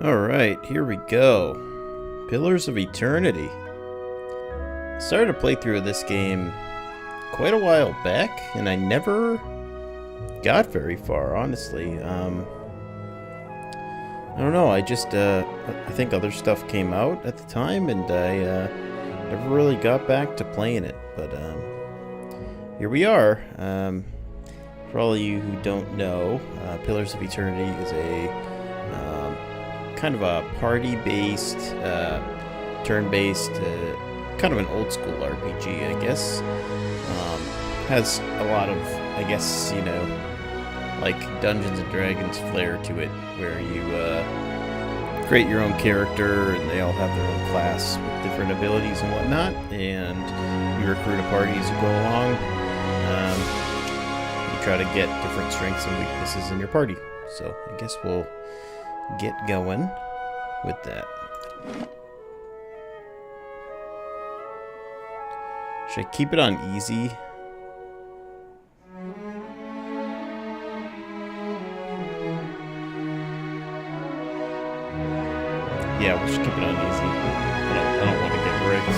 Alright, here we go. Pillars of Eternity. I started a playthrough of this game quite a while back, and I never got very far, honestly. I don't know, I think other stuff came out at the time, and I never really got back to playing it, but here we are. For all of you who don't know, Pillars of Eternity is a kind of a party-based, turn-based, kind of an old-school RPG, I guess. Has a lot of, I guess, like Dungeons and Dragons flair to it, where you create your own character, and they all have their own class with different abilities and whatnot, and you recruit a party as you go along. You try to get different strengths and weaknesses in your party. So I guess we'll get going with that. Should I keep it on easy? Yeah, we should keep it on easy. I don't want to get rigged.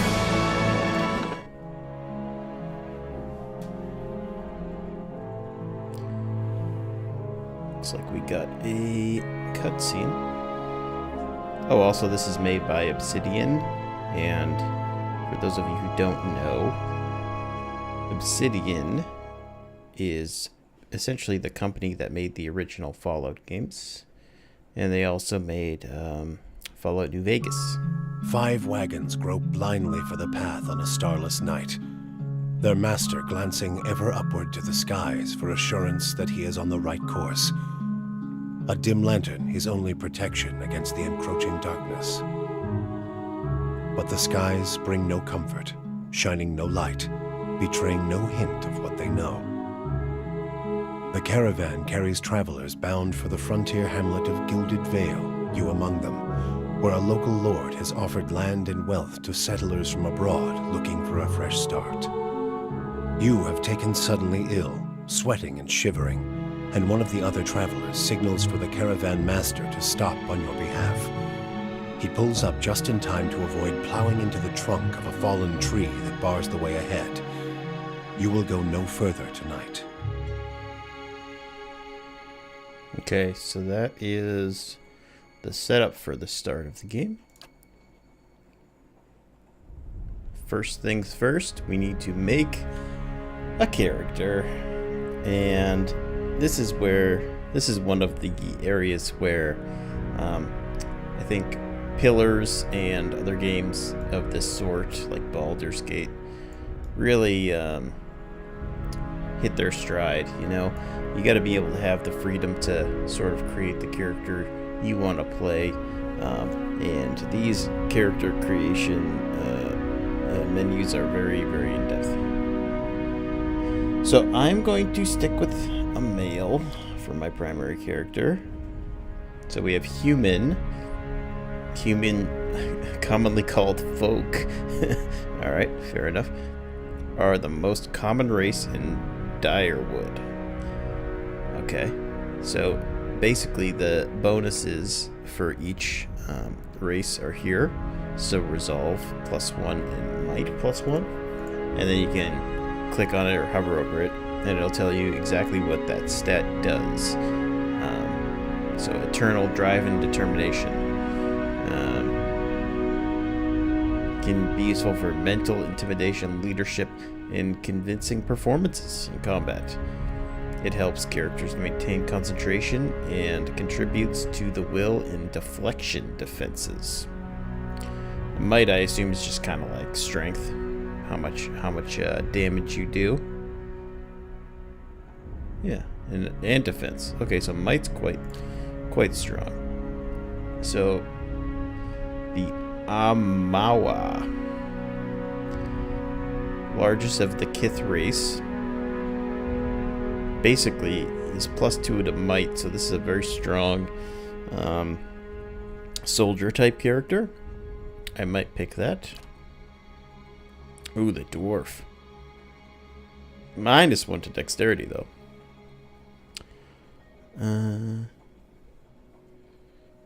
Looks like we got a cutscene. Oh, also this is made by Obsidian, and for those of you who don't know, Obsidian is essentially the company that made the original Fallout games, and they also made Fallout New Vegas. 5 wagons grope blindly for the path on a starless night, their master glancing ever upward to the skies for assurance that he is on the right course. A dim lantern his only protection against the encroaching darkness. But the skies bring no comfort, shining no light, betraying no hint of what they know. The caravan carries travelers bound for the frontier hamlet of Gilded Vale, you among them, where a local lord has offered land and wealth to settlers from abroad looking for a fresh start. You have taken suddenly ill, sweating and shivering, and one of the other travelers signals for the caravan master to stop on your behalf. He pulls up just in time to avoid plowing into the trunk of a fallen tree that bars the way ahead. You will go no further tonight. Okay, so that is the setup for the start of the game. First things first, we need to make a character, and this is one of the areas where I think Pillars and other games of this sort, like Baldur's Gate, really hit their stride. You got to be able to have the freedom to sort of create the character you want to play, and these character creation menus are very, very in-depth. So I'm going to stick with a male for my primary character. So we have human, commonly called folk, alright, fair enough, are the most common race in Direwood. Okay, so basically the bonuses for each race are here. So resolve +1 and might +1, and then you can click on it or hover over it, and it'll tell you exactly what that stat does. So eternal drive and determination can be useful for mental intimidation, leadership, and convincing performances in combat. It helps characters maintain concentration and contributes to the will and deflection defenses. Might, I assume, is just kind of like strength, how much damage you do. Yeah, and defense. Okay, so might's quite strong. So the Amawa, largest of the Kith race, basically is +2 to might, so this is a very strong soldier type character. I might pick that. Ooh, the dwarf. -1 to dexterity, though.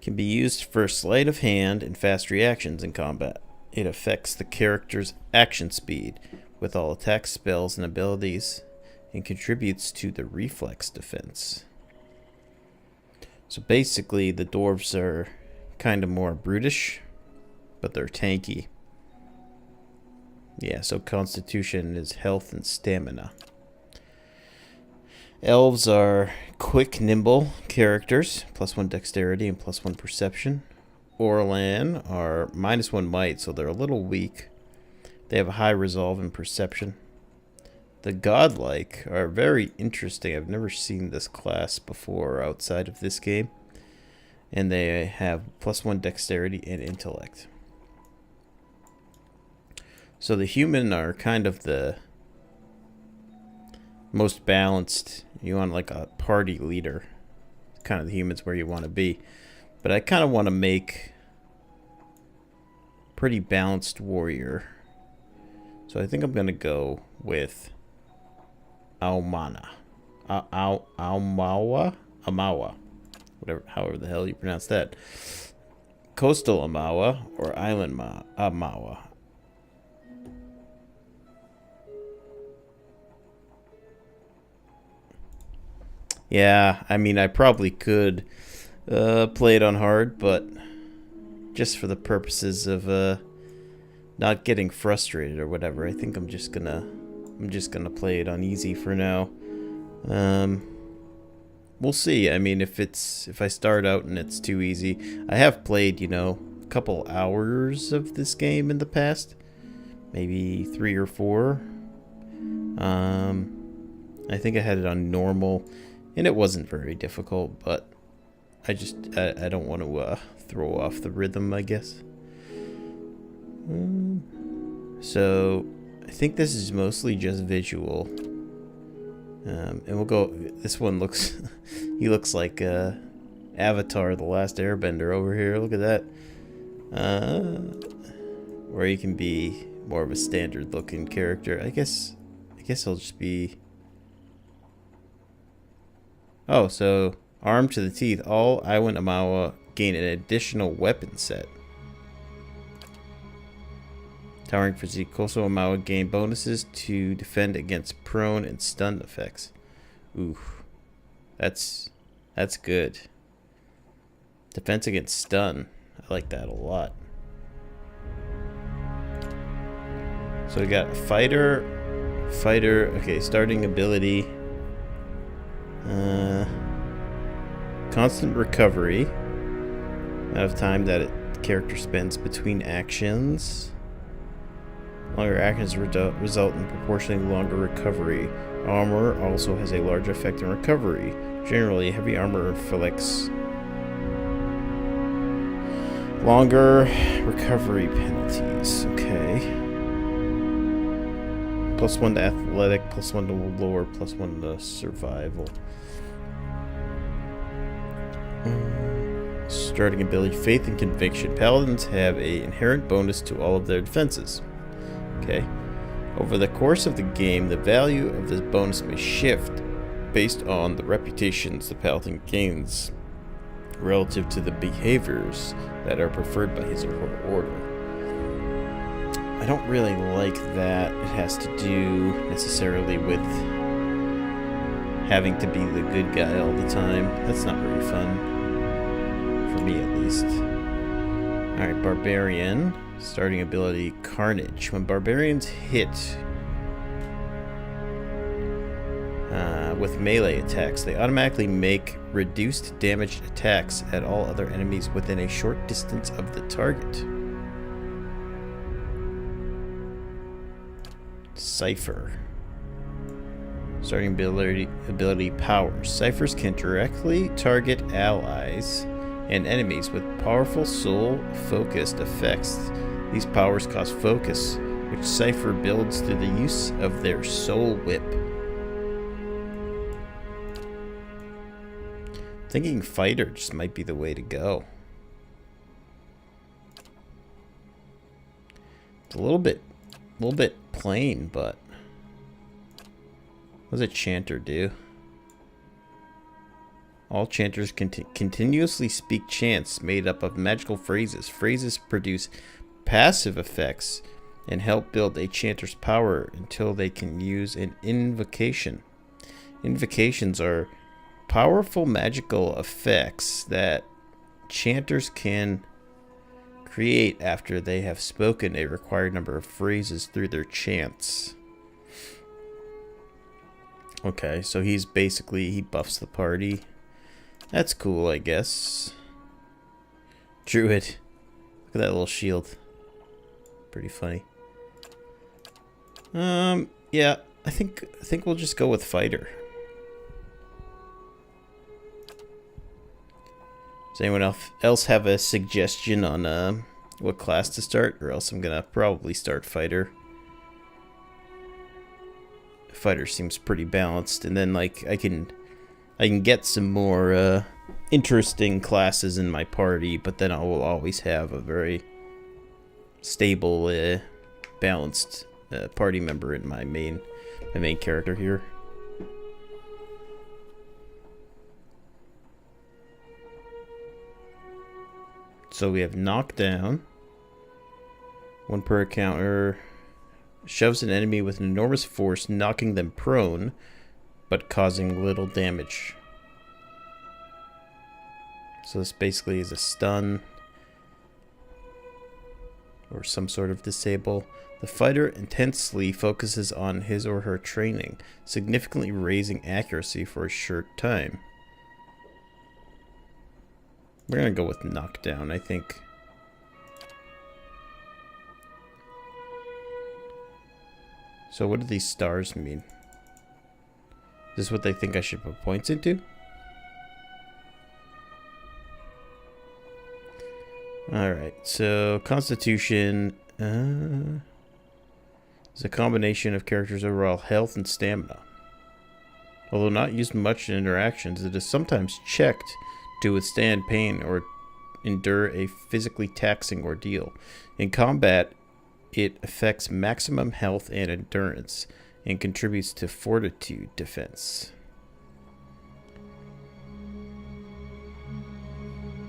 Can be used for sleight of hand and fast reactions in combat. It affects the character's action speed with all attacks, spells, and abilities, and contributes to the reflex defense. So basically, the dwarves are kind of more brutish, but they're tanky. Yeah, so constitution is health and stamina. Elves are quick, nimble characters, +1 dexterity and +1 perception. Orlan are -1 might, so they're a little weak. They have a high resolve and perception. The godlike are very interesting. I've never seen this class before outside of this game. And they have +1 dexterity and intellect. So the human are kind of the most balanced. You want like a party leader. Kind of the humans where you want to be. But I kind of want to make pretty balanced warrior. So I think I'm going to go with Aumana. Amawa. Whatever, however the hell you pronounce that. Coastal Amawa or Island Amawa. Yeah, I mean, I probably could play it on hard, but just for the purposes of not getting frustrated or whatever, I think I'm just gonna play it on easy for now. We'll see. I mean, if I start out and it's too easy, I have played, you know, a couple hours of this game in the past, maybe 3 or 4. I think I had it on normal. And it wasn't very difficult, but I don't want to throw off the rhythm, I guess. So I think this is mostly just visual. And we'll go, this one looks, he looks like Avatar, the Last Airbender over here. Look at that. Or you can be more of a standard looking character. I guess I'll just be... Oh, so armed to the teeth, all Iwan Amawa gain an additional weapon set. Towering physique, Coastal Amawa gain bonuses to defend against prone and stun effects. Oof, that's good. Defense against stun, I like that a lot. So we got fighter. Okay, starting ability. Constant recovery. Amount of time that the character spends between actions. Longer actions result in proportionally longer recovery. Armor also has a large effect on recovery. Generally, heavy armor inflicts longer recovery penalties. Okay. +1 to athletic, +1 to lore, +1 to survival. Starting ability, faith and conviction. Paladins have an inherent bonus to all of their defenses. Okay. Over the course of the game, the value of this bonus may shift based on the reputations the paladin gains relative to the behaviors that are preferred by his or her order. I don't really like that it has to do necessarily with having to be the good guy all the time. That's not very fun. For me, at least. Alright, Barbarian. Starting ability, Carnage. When Barbarians hit with melee attacks, they automatically make reduced damaged attacks at all other enemies within a short distance of the target. Cypher. Starting ability powers. Ciphers can directly target allies and enemies with powerful soul-focused effects. These powers cost focus, which Cypher builds through the use of their soul whip. Thinking fighter just might be the way to go. It's a little bit plain, but what does a chanter do? All chanters continuously speak chants made up of magical phrases. Phrases produce passive effects and help build a chanter's power until they can use an invocation. Invocations are powerful magical effects that chanters can create after they have spoken a required number of phrases through their chants. Okay, so he buffs the party. That's cool, I guess. Druid. Look at that little shield. Pretty funny. Yeah, I think we'll just go with fighter. Does anyone else have a suggestion on what class to start? Or else I'm gonna probably start fighter. Fighter seems pretty balanced, and then like I can get some more interesting classes in my party, but then I will always have a very stable, balanced party member in my main character here. So we have knockdown. 1 per encounter. Shoves an enemy with an enormous force, knocking them prone, but causing little damage. So this basically is a stun. Or some sort of disable. The fighter intensely focuses on his or her training, significantly raising accuracy for a short time. We're gonna go with knockdown, I think. So what do these stars mean? Is this what they think I should put points into? Alright, so Constitution is a combination of characters' overall health and stamina. Although not used much in interactions, it is sometimes checked to withstand pain or endure a physically taxing ordeal. In combat, it affects maximum health and endurance and contributes to fortitude defense.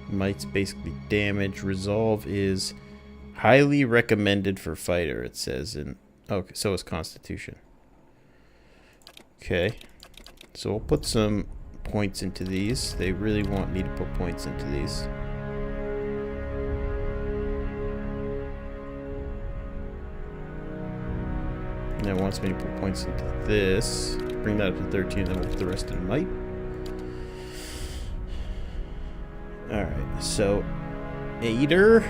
Might's basically damage. Resolve is highly recommended for fighter, it says. And okay, so is Constitution. Okay, so we'll put some points into these. They really want me to put points into these. And it wants me to put points into this. Bring that up to 13, then we'll put the rest in might. Alright, so Aether.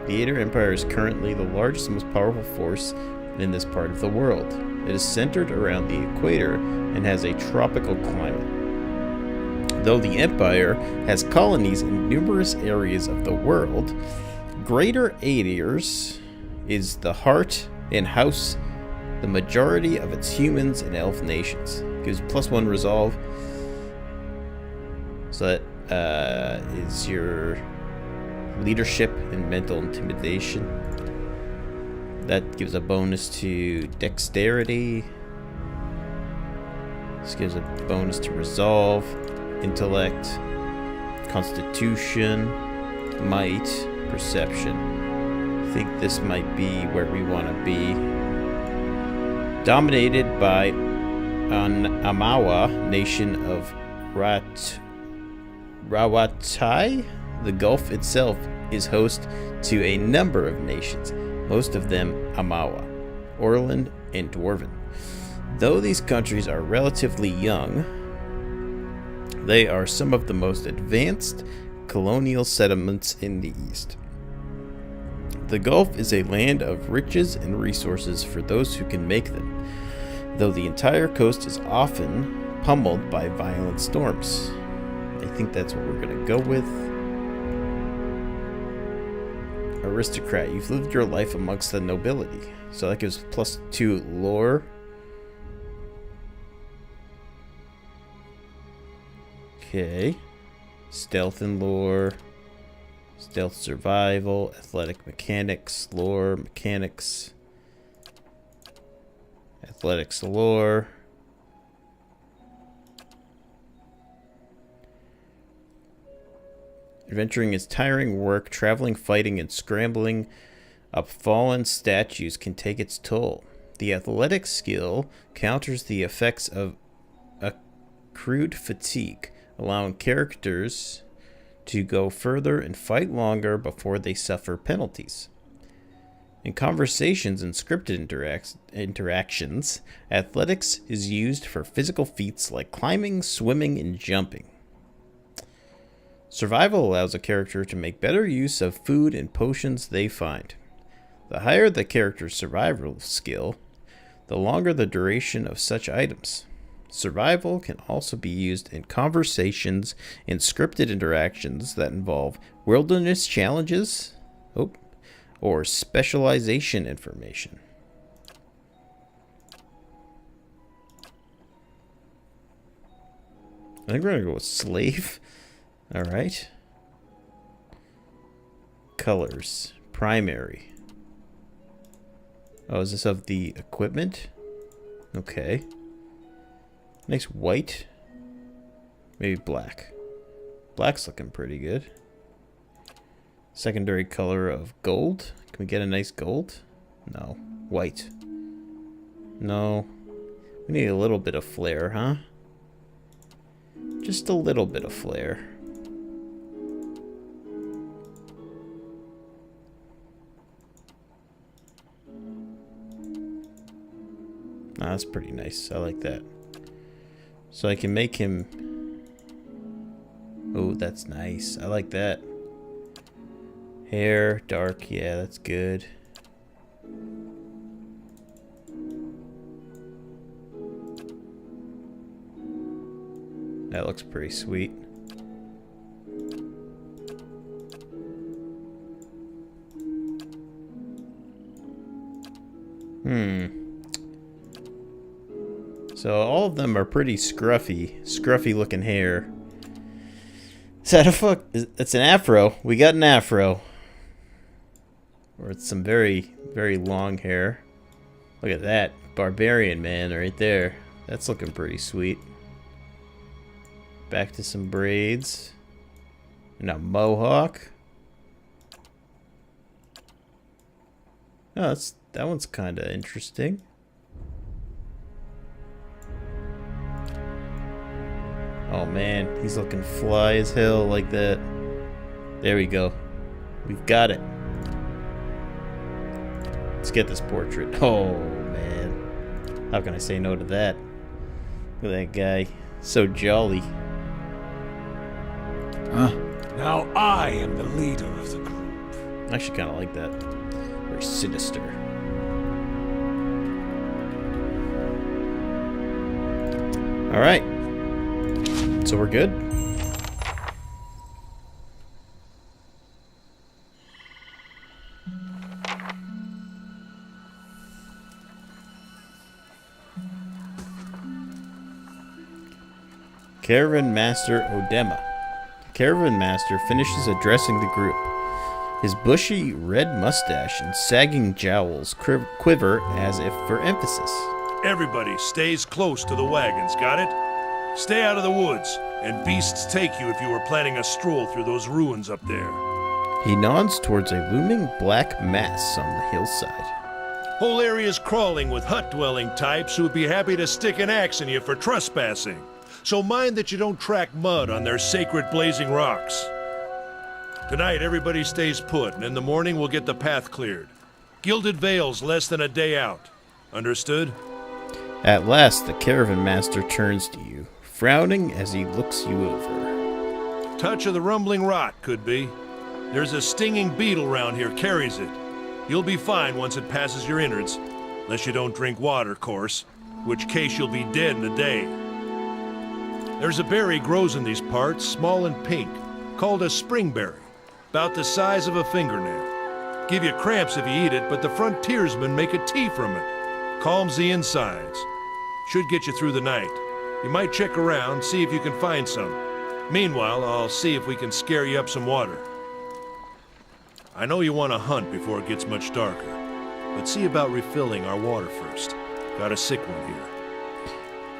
The Aether Empire is currently the largest and most powerful force in this part of the world. It is centered around the equator and has a tropical climate. Though the Empire has colonies in numerous areas of the world, Greater Aether's is the heart and house the majority of its humans and elf nations. Gives +1 resolve. So that is your leadership and mental intimidation. That gives a bonus to dexterity. This gives a bonus to resolve, intellect, constitution, might, perception. I think this might be where we want to be. Dominated by an Amawa nation of Rawatai, the Gulf itself is host to a number of nations, most of them Amawa, Orland, and Dwarven. Though these countries are relatively young, they are some of the most advanced colonial settlements in the East. The Gulf is a land of riches and resources for those who can make them, though the entire coast is often pummeled by violent storms. I think that's what we're going to go with. Aristocrat. You've lived your life amongst the nobility. So that gives +2 lore. Okay. Stealth and lore. Stealth survival. Athletic mechanics. Lore mechanics. Athletics lore. Adventuring is tiring work. Traveling, fighting, and scrambling up fallen statues can take its toll. The athletic skill counters the effects of accrued fatigue, allowing characters to go further and fight longer before they suffer penalties. In conversations and scripted interactions, athletics is used for physical feats like climbing, swimming, and jumping. Survival allows a character to make better use of food and potions they find. The higher the character's survival skill, the longer the duration of such items. Survival can also be used in conversations and scripted interactions that involve wilderness challenges or specialization information. I think we're going to go with slave. All right. Colors. Primary. Oh, is this of the equipment? Okay. Nice white. Maybe black. Black's looking pretty good. Secondary color of gold. Can we get a nice gold? No. White. No. We need a little bit of flair, huh? Just a little bit of flair. Nah, that's pretty nice. I like that. So I can make him... Oh, that's nice. I like that. Hair, dark. Yeah, that's good. That looks pretty sweet. So all of them are pretty scruffy looking hair. Is that a fuck? It's an afro. We got an afro. Or it's some very, very long hair. Look at that. Barbarian man right there. That's looking pretty sweet. Back to some braids. And a mohawk. Oh, that one's kind of interesting. Oh man, he's looking fly as hell like that. There we go. We've got it. Let's get this portrait. Oh man. How can I say no to that? Look at that guy. So jolly. Now I am the leader of the group. I actually kind of like that. Very sinister. Alright. So we're good? Caravan Master Odema. The Caravan Master finishes addressing the group. His bushy red mustache and sagging jowls quiver as if for emphasis. Everybody stays close to the wagons, got it? Stay out of the woods, and beasts take you if you are planning a stroll through those ruins up there. He nods towards a looming black mass on the hillside. Whole area's crawling with hut-dwelling types who would be happy to stick an axe in you for trespassing. So mind that you don't track mud on their sacred blazing rocks. Tonight, everybody stays put, and in the morning we'll get the path cleared. Gilded Vale's less than a day out. Understood? At last, the Caravan Master turns to you, frowning as he looks you over. Touch of the rumbling rot, could be. There's a stinging beetle round here, carries it. You'll be fine once it passes your innards. Unless you don't drink water, course. Which case you'll be dead in a day. There's a berry grows in these parts, small and pink, called a springberry. About the size of a fingernail. Give you cramps if you eat it, but the frontiersmen make a tea from it. Calms the insides. Should get you through the night. You might check around, see if you can find some. Meanwhile, I'll see if we can scare you up some water. I know you want to hunt before it gets much darker, but see about refilling our water first. Got a sick one here.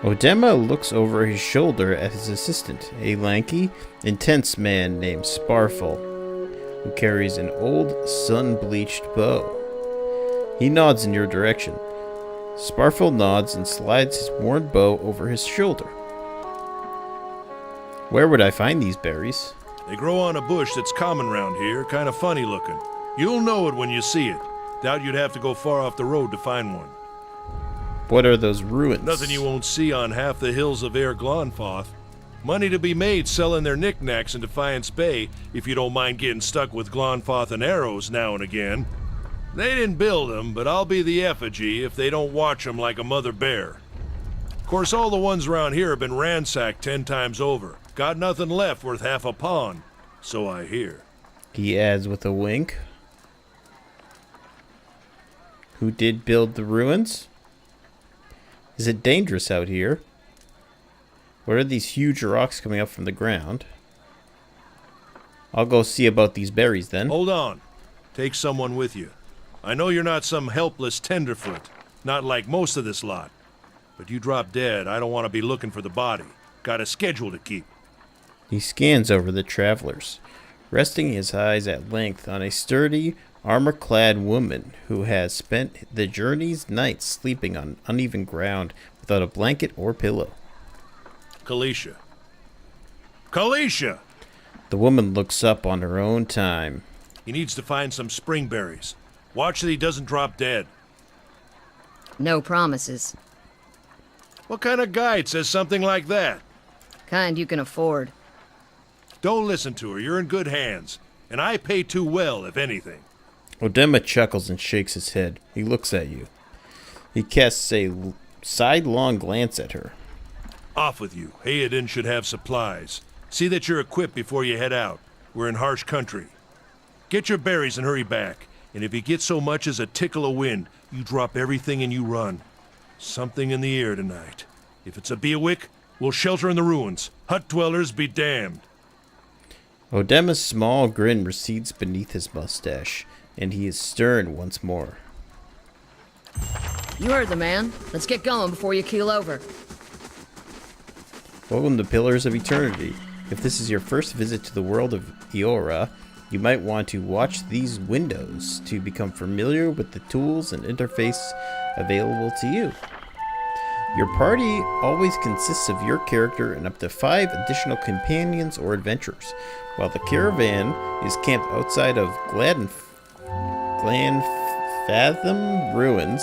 Odema looks over his shoulder at his assistant, a lanky, intense man named Sparful, who carries an old, sun-bleached bow. He nods in your direction. Sparful nods and slides his worn bow over his shoulder. Where would I find these berries? They grow on a bush that's common round here, kind of funny looking. You'll know it when you see it. Doubt you'd have to go far off the road to find one. What are those ruins? Nothing you won't see on half the hills of Air Glonfoth. Money to be made selling their knickknacks in Defiance Bay, if you don't mind getting stuck with Glonfoth and arrows now and again. They didn't build them, but I'll be the effigy if they don't watch them like a mother bear. Of course, all the ones around here have been ransacked 10 times over. Got nothing left worth half a pawn, so I hear. He adds with a wink. Who did build the ruins? Is it dangerous out here? What are these huge rocks coming up from the ground? I'll go see about these berries then. Hold on. Take someone with you. I know you're not some helpless tenderfoot, not like most of this lot. But you drop dead, I don't want to be looking for the body. Got a schedule to keep. He scans over the travelers, resting his eyes at length on a sturdy, armor-clad woman who has spent the journey's nights sleeping on uneven ground without a blanket or pillow. Kalisha. Kalisha! The woman looks up on her own time. He needs to find some springberries. Watch that he doesn't drop dead. No promises. What kind of guide says something like that? Kind you can afford. Don't listen to her. You're in good hands. And I pay too well, if anything. Odema chuckles and shakes his head. He looks at you. He casts a sidelong glance at her. Off with you. Hayden should have supplies. See that you're equipped before you head out. We're in harsh country. Get your berries and hurry back. And if you get so much as a tickle of wind, you drop everything and you run. Something in the air tonight. If it's a Beawick, we'll shelter in the ruins. Hut dwellers be damned. Odema's small grin recedes beneath his mustache, and he is stern once more. You heard the man. Let's get going before you keel over. Welcome to Pillars of Eternity. If this is your first visit to the world of Eora, you might want to watch these windows to become familiar with the tools and interface available to you. Your party always consists of your character and up to 5 additional companions or adventurers. While the caravan is camped outside of Glanfathom ruins,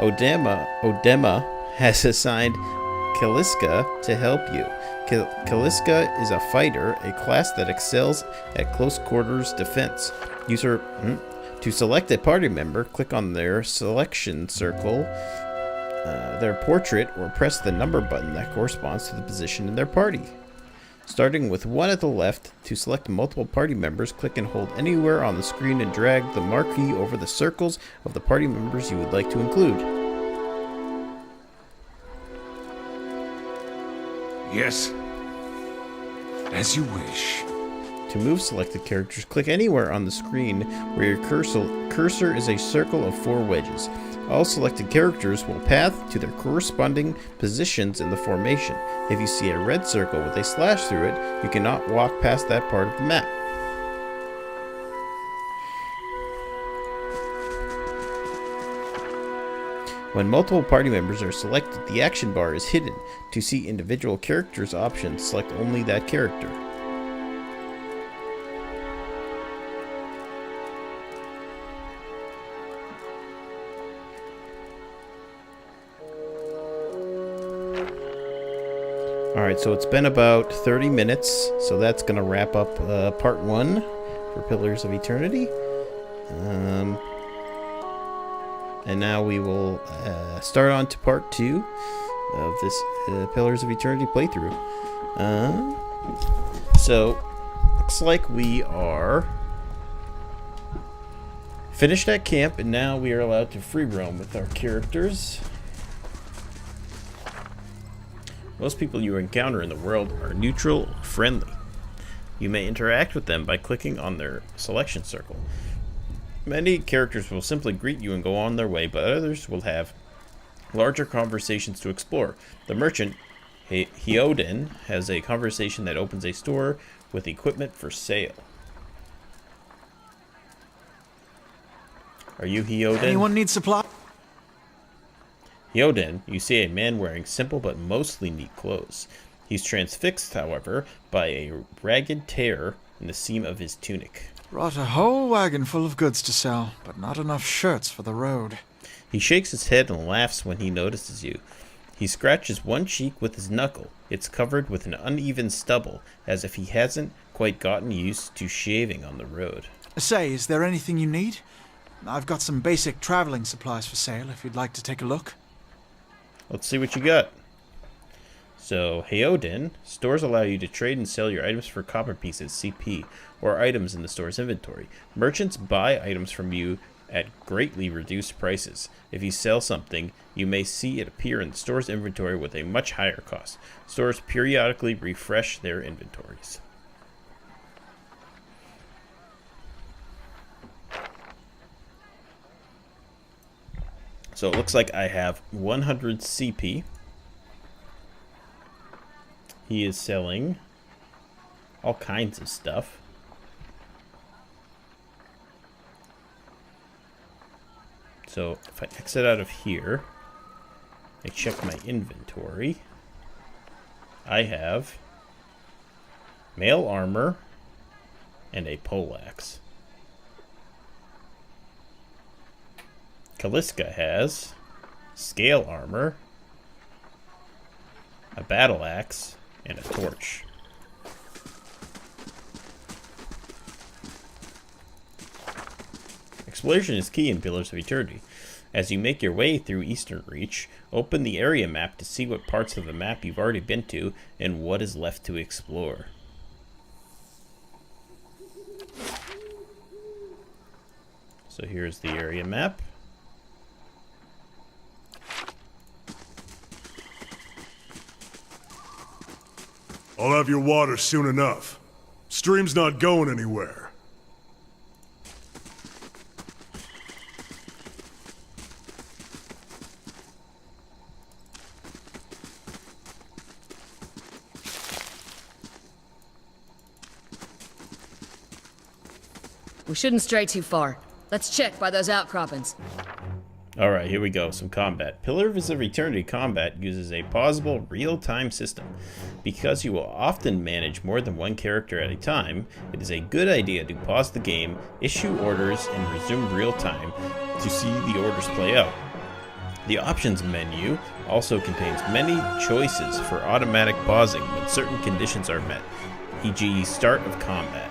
Odema has assigned Kaliska to help you. Kaliska is a fighter, a class that excels at close quarters defense. To select a party member, click on their selection circle, their portrait, or press the number button that corresponds to the position in their party. Starting with 1 at the left, to select multiple party members, click and hold anywhere on the screen and drag the marquee over the circles of the party members you would like to include. Yes. As you wish. To move selected characters, click anywhere on the screen where your cursor is a circle of 4 wedges. All selected characters will path to their corresponding positions in the formation. If you see a red circle with a slash through it, you cannot walk past that part of the map. When multiple party members are selected, the action bar is hidden. To see individual characters' options, select only that character. Alright, so it's been about 30 minutes, so that's going to wrap up part 1 for Pillars of Eternity. And now we will start on to part 2 of this Pillars of Eternity playthrough. So, looks like we are finished at camp, and now we are allowed to free roam with our characters. Most people you encounter in the world are neutral or friendly. You may interact with them by clicking on their selection circle. Many characters will simply greet you and go on their way, but others will have larger conversations to explore. The merchant, Heoden, has a conversation that opens a store with equipment for sale. Are you Heoden? Anyone need supply? Heoden, you see a man wearing simple but mostly neat clothes. He's transfixed, however, by a ragged tear in the seam of his tunic. Brought a whole wagon full of goods to sell, but not enough shirts for the road. He shakes his head and laughs when he notices you. He scratches one cheek with his knuckle. It's covered with an uneven stubble, as if he hasn't quite gotten used to shaving on the road. Say, is there anything you need? I've got some basic traveling supplies for sale if you'd like to take a look. Let's see what you got. So, Heoden, stores allow you to trade and sell your items for copper pieces, CP, or items in the store's inventory. Merchants buy items from you at greatly reduced prices. If you sell something, you may see it appear in the store's inventory with a much higher cost. Stores periodically refresh their inventories. So it looks like I have 100 CP. He is selling all kinds of stuff. So if I exit out of here, I check my inventory. I have mail armor and a poleaxe. Kaliska has scale armor, a battle axe, and a torch. Exploration is key in Pillars of Eternity. As you make your way through Eastern Reach, open the area map to see what parts of the map you've already been to and what is left to explore. So here's the area map. I'll have your water soon enough. Stream's not going anywhere. We shouldn't stray too far. Let's check by those outcroppings. Alright, here we go. Some combat. Pillars of Eternity combat uses a pausable real-time system. Because you will often manage more than one character at a time, it is a good idea to pause the game, issue orders, and resume real-time to see the orders play out. The options menu also contains many choices for automatic pausing when certain conditions are met, e.g. start of combat.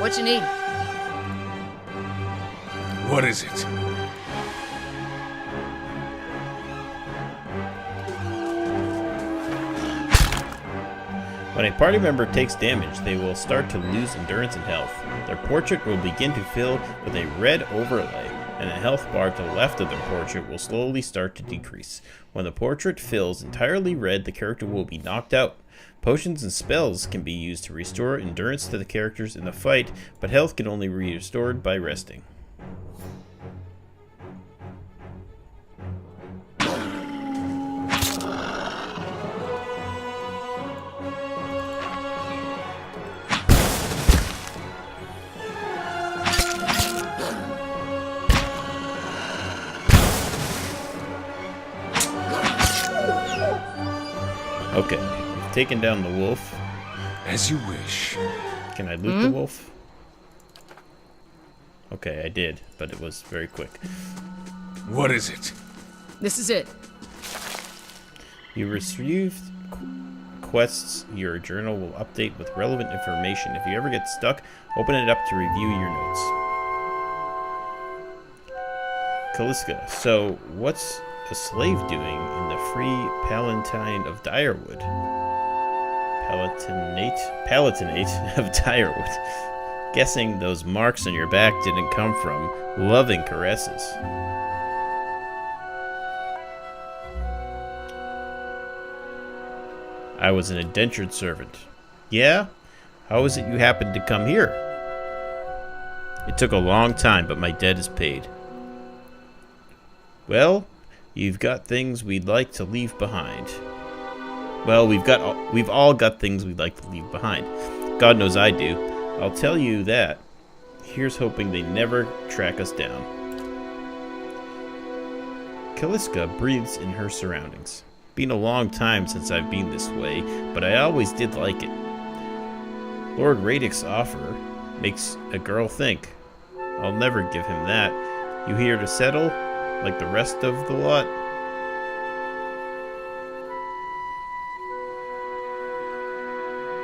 What you need? What is it? When a party member takes damage, they will start to lose endurance and health. Their portrait will begin to fill with a red overlay, and the health bar to the left of their portrait will slowly start to decrease. When the portrait fills entirely red, the character will be knocked out. Potions and spells can be used to restore endurance to the characters in the fight, but health can only be restored by resting. Okay, we've taken down the wolf. As you wish. Can I loot the wolf? Okay, I did, but it was very quick. What is it? This is it. You received quests. Your journal will update with relevant information. If you ever get stuck, open it up to review your notes. Kaliska, so what's a slave doing in the Free Palatine of Direwood? Palatinate of Direwood. Guessing those marks on your back didn't come from loving caresses. I was an indentured servant. Yeah? How is it you happened to come here? It took a long time, but my debt is paid. Well, you've got things we'd like to leave behind. Well, we've all got things we'd like to leave behind. God knows I do. I'll tell you that. Here's hoping they never track us down. Calliska breathes in her surroundings. Been a long time since I've been this way, but I always did like it. Lord Radix's offer makes a girl think. I'll never give him that. You here to settle, like the rest of the lot?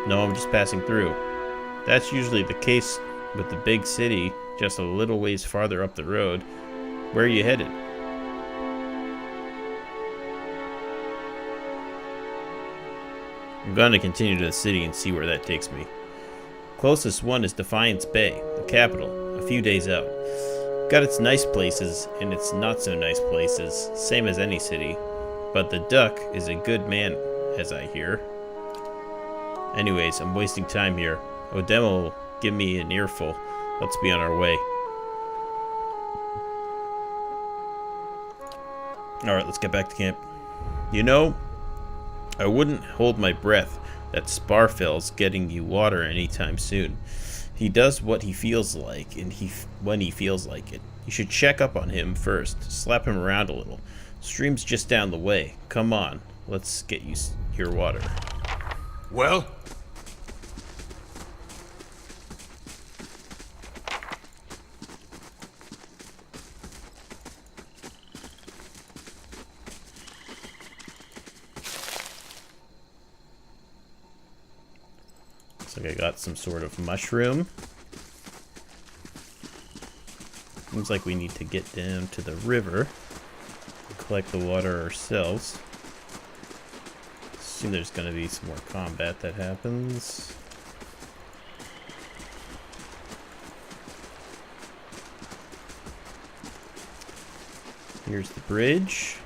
No, I'm just passing through. That's usually the case with the big city, just a little ways farther up the road. Where are you headed? I'm going to continue to the city and see where that takes me. Closest one is Defiance Bay, the capital, a few days out. Got its nice places and its not so nice places, same as any city. But the Duck is a good man, as I hear. Anyways, I'm wasting time here. Odema will give me an earful. Let's be on our way. Alright, let's get back to camp. You know, I wouldn't hold my breath that Sparfell's getting you water anytime soon. He does what he feels like, and when he feels like it. You should check up on him first. Slap him around a little. Stream's just down the way. Come on, let's get you your water. Well? Looks like I got some sort of mushroom. Seems like we need to get down to the river and collect the water ourselves. Assume there's going to be some more combat that happens. Here's the bridge.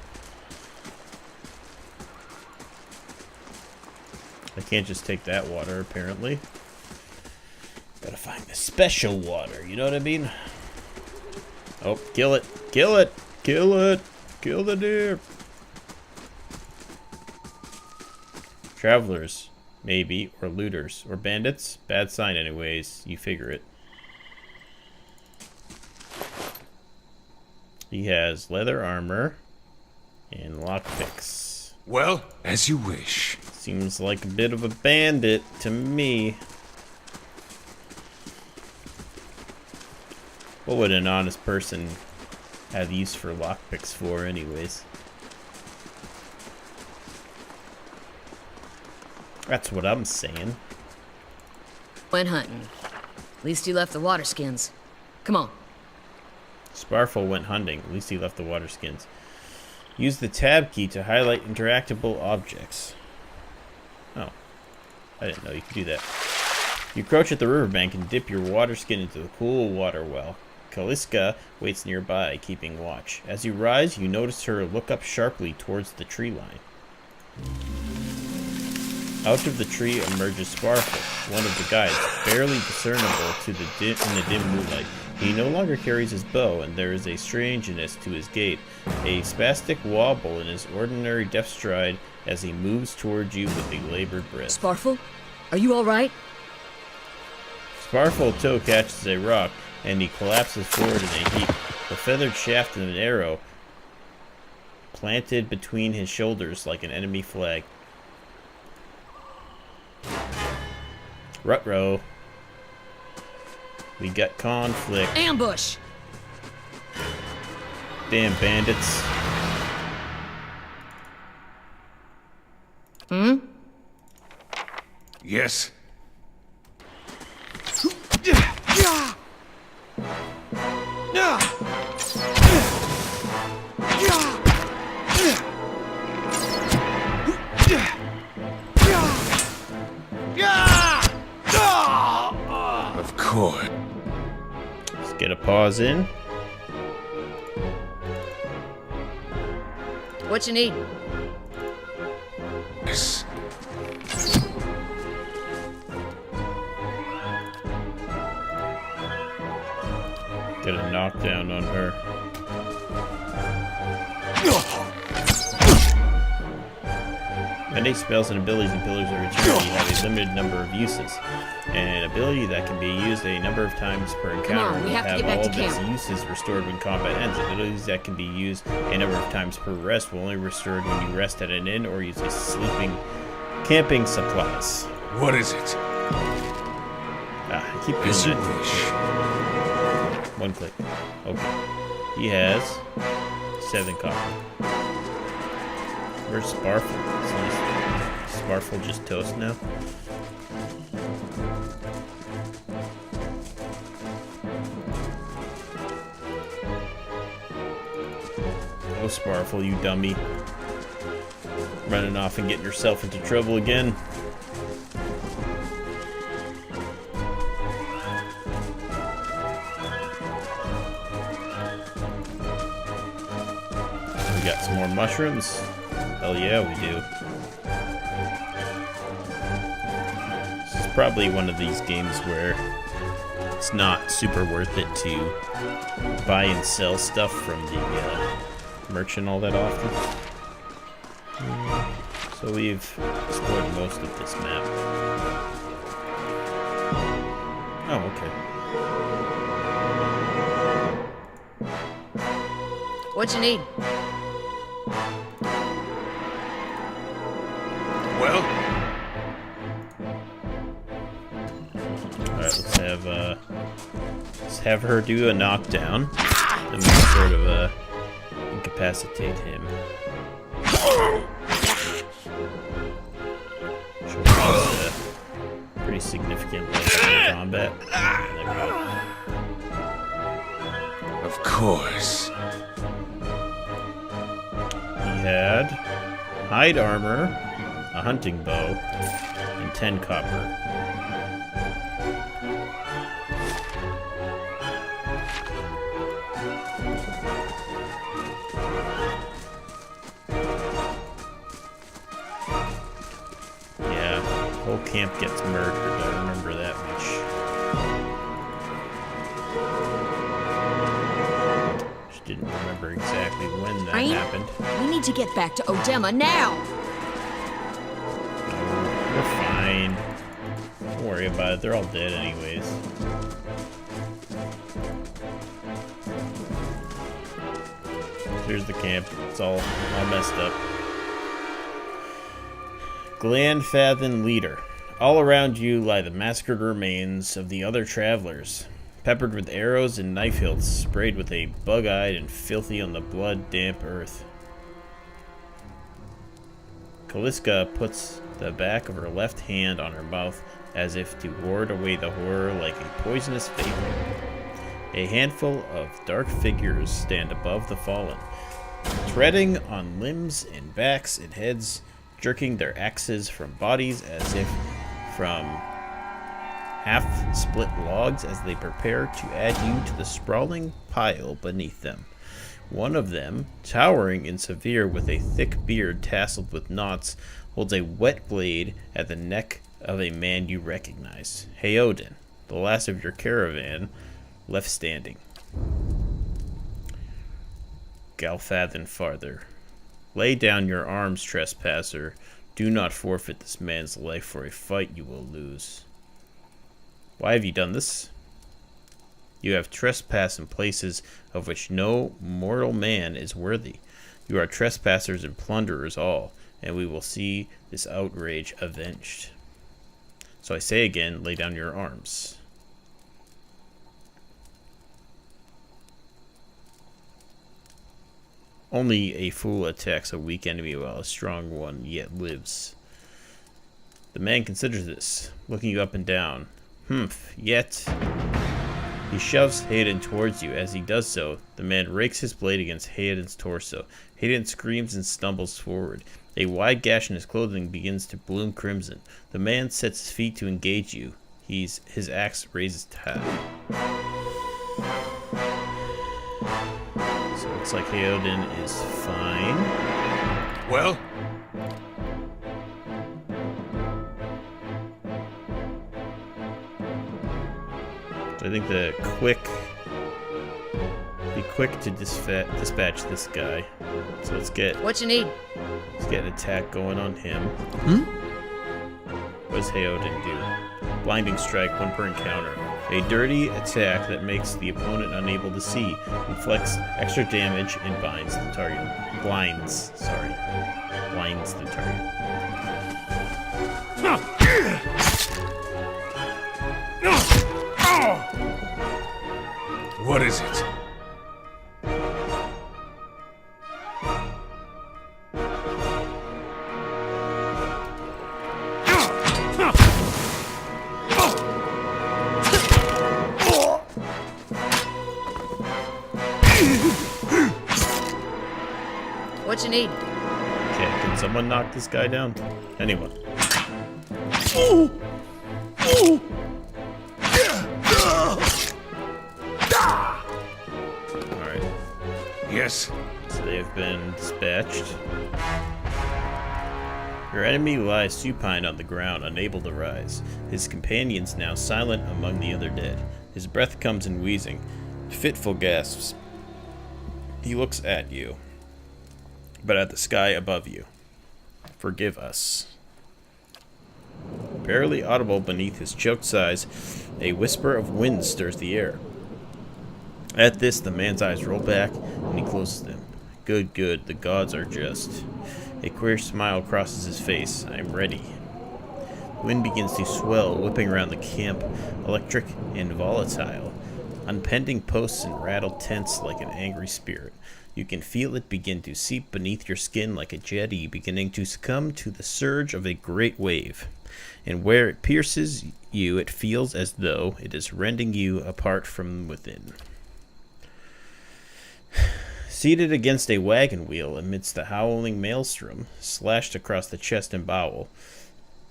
I can't just take that water, apparently. Gotta find the special water, you know what I mean? Oh, kill it! Kill it! Kill it! Kill the deer! Travelers, maybe, or looters, or bandits. Bad sign anyways, you figure it. He has leather armor and lockpicks. Well, as you wish. Seems like a bit of a bandit to me. What would an honest person have use for lockpicks for anyways? That's what I'm saying. Went hunting. At least he left the water skins. Come on. Sparfell went hunting. At least he left the water skins. Use the tab key to highlight interactable objects. Oh. I didn't know you could do that. You crouch at the riverbank and dip your water skin into the cool water well. Calliska waits nearby, keeping watch. As you rise, you notice her look up sharply towards the tree line. Out of the tree emerges Sparfell, one of the guides, barely discernible in the dim moonlight. He no longer carries his bow, and there is a strangeness to his gait, a spastic wobble in his ordinary deft stride as he moves towards you with a labored breath. Sparfell? Are you alright? Sparfell's toe catches a rock, and he collapses forward in a heap. The feathered shaft of an arrow planted between his shoulders like an enemy flag. Ruh-roh. We got conflict. Ambush! Damn bandits. Yes? Of course. Let's get a pause in. What you need? Yes. Get a knockdown on her. Many spells and abilities in Pillars of Eternity have a limited number of uses. An ability that can be used a number of times per encounter on, we will have to have get back all to of its camp. uses restored when combat ends. Abilities that can be used a number of times per rest will only be restored when you rest at an inn or use a camping supplies. What is it? I keep doing As you that. wish. One click. Okay. He has 7 copper. Where's Sparfle? Is Sparfle just toast now? Oh, Sparfle, you dummy. Running off and getting yourself into trouble again. We got some more mushrooms. Hell yeah, we do. This is probably one of these games where it's not super worth it to buy and sell stuff from the merchant all that often. So we've explored most of this map. Oh, okay. What you need? Well, Alright, let's have her do a knockdown. And we can sort of incapacitate him. Should cause pretty significant like combat. There we go. of course. He had hide armor, a hunting bow, and 10 copper. Yeah, whole camp gets murdered. I remember that much. Just didn't remember exactly when that Right? happened. We need to get back to Odema now. No, we're fine. Don't worry about it. They're all dead anyways. Here's the camp. It's all messed up. Glanfathen Leader. All around you lie the massacred remains of the other travelers, peppered with arrows and knife hilts, sprayed with a bug-eyed and filthy on the blood-damp earth. Kaliska puts the back of her left hand on her mouth as if to ward away the horror like a poisonous vapor. A handful of dark figures stand above the fallen, treading on limbs and backs and heads, jerking their axes from bodies as if from half-split logs as they prepare to add you to the sprawling pile beneath them. One of them, towering and severe with a thick beard tasseled with knots, holds a wet blade at the neck of a man you recognize. Heoden, the last of your caravan, left standing. Galfathen farther. Lay down your arms, trespasser. Do not forfeit this man's life for a fight you will lose. Why have you done this? You have trespassed in places of which no mortal man is worthy. You are trespassers and plunderers all, and we will see this outrage avenged. So I say again, lay down your arms. Only a fool attacks a weak enemy while a strong one yet lives. The man considers this, looking you up and down. Yet... He shoves Hayden towards you. As he does so, the man rakes his blade against Hayden's torso. Hayden screams and stumbles forward. A wide gash in his clothing begins to bloom crimson. The man sets his feet to engage you. His axe raises to high. So it looks like Hayden is fine. Well, So I think the quick quick to dispatch this guy. So let's get What you need? an attack going on him. What does Heoden do? Blinding strike, 1 per encounter. A dirty attack that makes the opponent unable to see, inflicts extra damage, and binds the target. Blinds the target. What is it? What you need? Okay, can someone knock this guy down? Anyone? Alright, Yes. so they have been dispatched. Your enemy lies supine on the ground, unable to rise. His companions now silent among the other dead. His breath comes in wheezing, fitful gasps. He looks at you, but at the sky above you. Forgive us. Barely audible beneath his choked sighs, a whisper of wind stirs the air. At this, the man's eyes roll back, and he closes them. Good, good, the gods are just. A queer smile crosses his face. I am ready. The wind begins to swell, whipping around the camp, electric and volatile. Unpending posts and rattled tents like an angry spirit. You can feel it begin to seep beneath your skin like a jetty beginning to succumb to the surge of a great wave. And where it pierces you, it feels as though it is rending you apart from within. Seated against a wagon wheel amidst the howling maelstrom, slashed across the chest and bowel,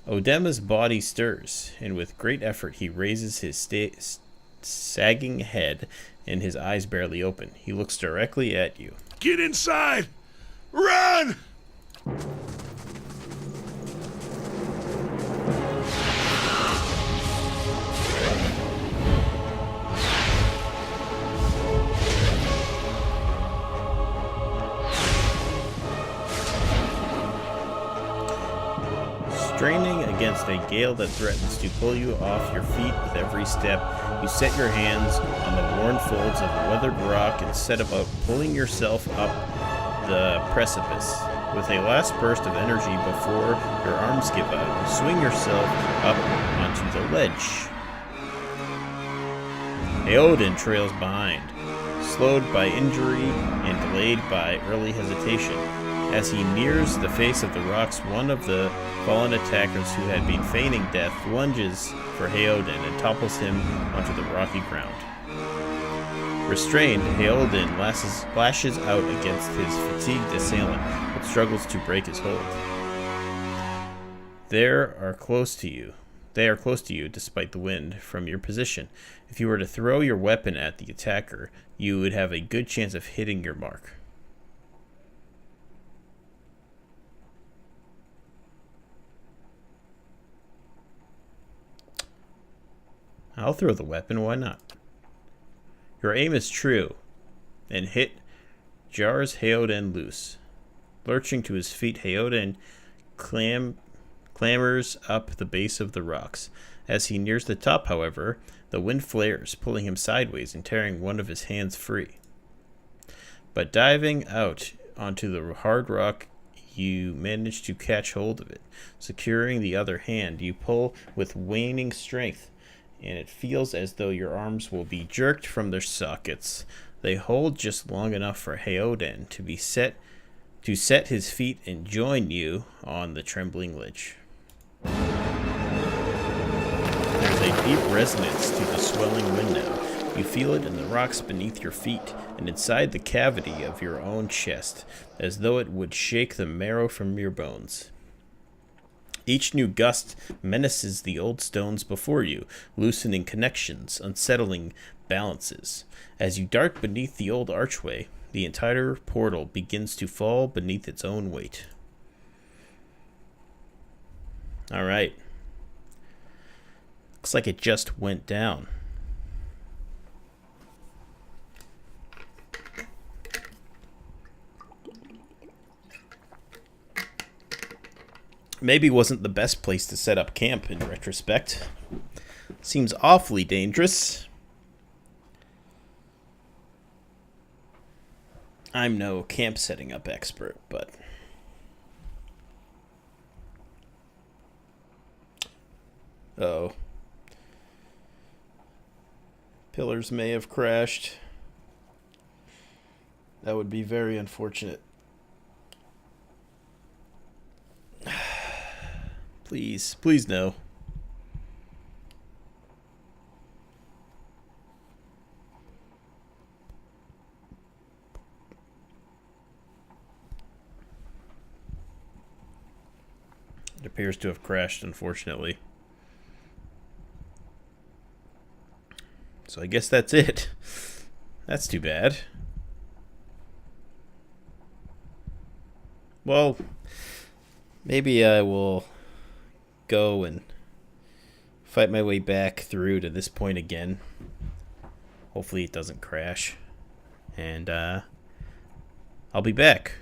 Odema's body stirs, and with great effort he raises his sagging head, and his eyes barely open. He looks directly at you. Get inside! Run! Straining against a gale that threatens to pull you off your feet with every step, you set your hands on the worn folds of weathered rock and set about pulling yourself up the precipice. With a last burst of energy before your arms give out, you swing yourself up onto the ledge. Heoden trails behind, slowed by injury and delayed by early hesitation. As he nears the face of the rocks, one of the fallen attackers who had been feigning death lunges for Heoden and topples him onto the rocky ground. Restrained, Heoden lashes out against his fatigued assailant, but struggles to break his hold. They are close to you, despite the wind, from your position. If you were to throw your weapon at the attacker, you would have a good chance of hitting your mark. I'll throw the weapon, why not? Your aim is true, and hit jars Heoden loose. Lurching to his feet, Heoden clambers up the base of the rocks. As he nears the top, however, the wind flares, pulling him sideways and tearing one of his hands free. But diving out onto the hard rock, you manage to catch hold of it. Securing the other hand, you pull with waning strength, and it feels as though your arms will be jerked from their sockets. They hold just long enough for Heoden to set his feet and join you on the trembling ledge. There's a deep resonance to the swelling wind now. You feel it in the rocks beneath your feet and inside the cavity of your own chest, as though it would shake the marrow from your bones. Each new gust menaces the old stones before you, loosening connections, unsettling balances. As you dart beneath the old archway, the entire portal begins to fall beneath its own weight. All right. Looks like it just went down. Maybe wasn't the best place to set up camp in retrospect. Seems awfully dangerous. I'm no camp setting up expert, but... Oh. Pillars may have crashed. That would be very unfortunate. Please, please no. It appears to have crashed, unfortunately. So I guess that's it. That's too bad. Well, maybe I will go and fight my way back through to this point again. Hopefully it doesn't crash. And I'll be back.